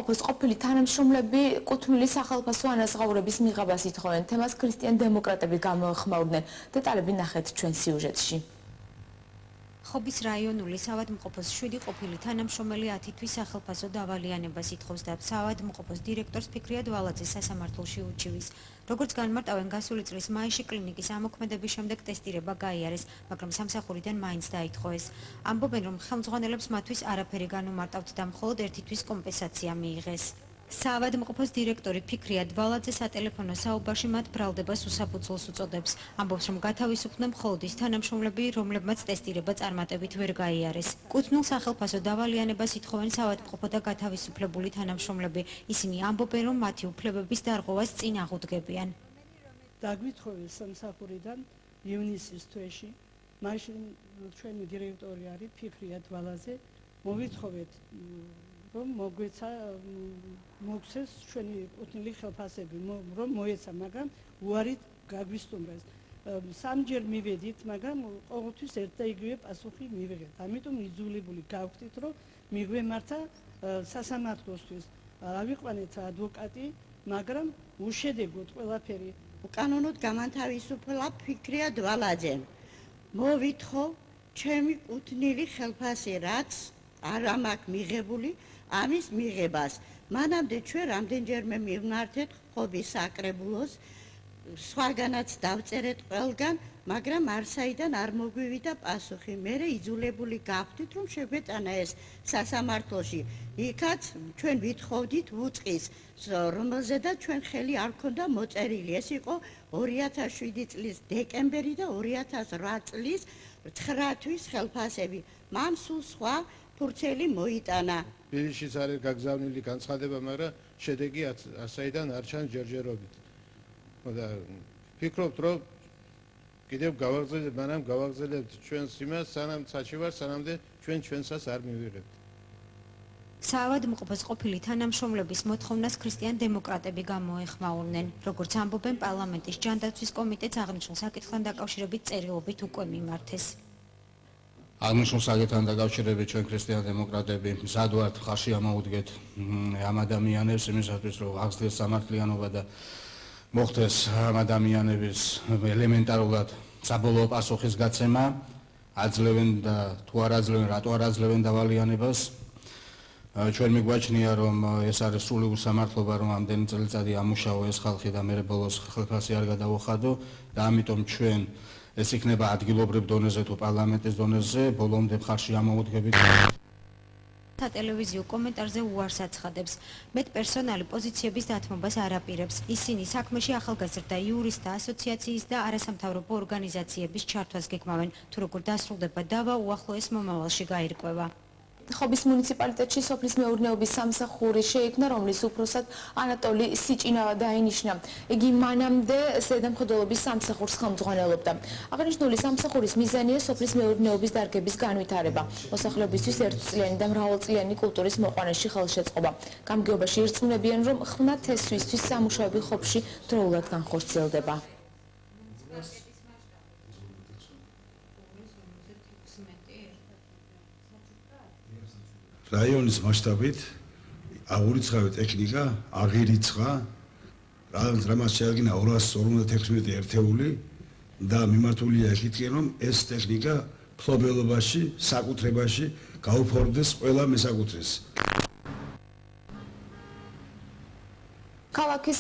საავადმყოფოს ყოფილი თანამშრომლები კუთვნილი სახალხო ანაზღაურების მიღებას ითხოვენ. თემას ქრისტიან-დემოკრატები გამოეხმაურდნენ. დეტალები ნახეთ ჩვენ სიუჟეტში. ხობის რაიონული საავადმყოფოს 7 ყოფილი თანამშრომელი 10 თვის სახელფასო დავალიანებას ითხოვს და საავადმყოფოს დირექტორს ფიქრიად ვალაძე სასამართლოში უჩივის. როგორც განმარტავენ, გასული წლის მაისში კლინიკის ამოქმედების შემდეგ ტესტირება გაიარეს, მაგრამ სამსახურიდან მაინც დაითხოვეს. ამბობენ, რომ ხელმძღვანელებს მათთვის არაფერი განუმარტავთ და მხოლოდ 1 თვის კომპენსაცია მიიღეს. საავადმყოფოს დირექტორი ფიქრიად ვალაძე სატელეფონო საუბარში მათ ბრალდებას უსაფუძვლოს უწოდებს. ამბობს, რომ გათავისუფლდნენ მხოლოდ ის თანამშრომლები, რომლებმაც ტესტირება წარმატებით ვერ გაიარეს. კუთვნილ სახელფასო დავალიანებას ითხოვენ საავადმყოფო და გათავისუფლებული თანამშრომლები. ისინი ამბობენ, რომ მათი უფლებების დარღვევას წინ აღუდგებიან. Დაგვითხოვეს სამსახურიდან ივნისის თვეში. მაშინ ჩვენი დირექტორი არის ფიქრიად ვალაძე. მოგვითხოვეთ რომ მოგცეს ჩვენი კუთვნილი ხელფასები, რომ მოეცა, მაგრამ უარით გაგვისტუმრეს. სამჯერ მივედით, მაგრამ ყოველთვის ერთ და იგივე პასუხი მივიღეთ. ამიტომ იძულებული გავხდით, რომ მიგვემართა სასამართლოსთვის. ავიყვანეთ ადვოკატი, მაგრამ უშედეგოდ ყველაფერი. უკანონოდ გამანთავისუფლა ფიქრიად ვალაძემ. მოვითხოვ ჩემი კუთვნილი ხელფასი, რაც არ მაქვს მიღებული, ამის მიღებას. მანამდე ჩვენ რამდენჯერმე მივმართეთ ხობის საკრებულოს, სხვაგანაც დავწერეთ ყველგან, მაგრამ არსაიდან არ მოგვივიდა პასუხი. მერე იძულებული გავხდით, რომ შეგვეწანა ეს სასამართლოში. იქაც ჩვენ ვითხოვდით უწყის, რომელზედაც ჩვენ ხელი არ ქონდა მოწერილი. ეს იყო 2007 წლის დეკემბერი და 2008 წლის 9 თვის ხელფასები. მან სულ სხვა ფურცელი მოიტანა. Პირიშიც არის გაგზავნილი განცხადება, მაგრამ შედეგი ასაიდან არ ჩანს ჯერჯერობით. და ფიქრობთ, რომ კიდევ გავაგზავნებთ ჩვენს იმას, სანამ საჩი ვარ, სანამდე ჩვენსაც არ მივიღებთ. საავადმყოფოს ყოფილი თანამშრომლების მოთხოვნას ქრისტიან-დემოკრატები გამოეხმაურნენ. როგორც ამბობენ, პარლამენტის ჯანდაცვის კომიტეტს აღნიშნულ საკითხთან დაკავშირებით წერილობით უკვე მიმართეს. აღნიშნულ საკითხთან დაკავშირებით ჩვენ ქრისტიან-დემოკრატები მზად ვართ ხარში ამოუდგეთ ამ ადამიანებს იმისათვის, რომ აღზრდეს სამართლიანობა და მოხდეს ამ ადამიანების ელემენტარულად საბოლოო პასუხის გაცემა. აძლევენ და თუ არ აძლევენ, რატო არ აძლევენ დავალიანებას. ჩვენ მიგვაჩნია, რომ ეს არის სრული უსამართლობა, რომ ამდენი წელიწადი ამუშაო ეს ხალხი და მერე ბოლოს ხელფასი არ გადაუხადო და ამიტომ ჩვენ ეს იქნება ადგილობრივ დონეზე თუ პარლამენტის დონეზე, ბოლომდე ხარში ამოუდგებით. სატელევიზიო კომენტარზე უარს აცხადებს. მეტ პერსონალი პოზიციების დათმობას არ აპირებს. ისინი საქმეში ახალგაზრდა იურისტთა ასოციაციის და არასამთავრობო ორგანიზაციების ჩართვას გეგმავენ. თუ როგორ დასრულდება დავა, უახლოეს მომავალში გაირკვევა. ხობის მუნიციპალიტეტში სოფლის მეურნეობის სამსახური შეიქმნა, რომლის უფროსად ანატოლი სიჭინავა დაინიშნა. იგი მანამდე ზედამხედველობის სამსახურს ხელმძღვანელობდა. აღნიშნული სამსახურის მიზანია სოფლის მეურნეობის დარგების განვითარება, მოსახლეობისთვის ერთწლიანი და მრავალწლიანი კულტურის მოყვანაში ხელშეწყობა. გამგეობაში ირწმუნებიან, რომ ხმნა თესვისთვის სამუშაოები ხობში დროულად განხორციელდება. რაიონის მასშტაბით აღურიცხავი ტექნიკა აღირიცხა, რამაც შეადგინა 256 ერთეული და მიმართულია იქითკენ, რომ ეს ტექნიკა მფლობელობაში, საკუთრებაში გაუფორმდეს ყველა მესაკუთრეს. ქალაქის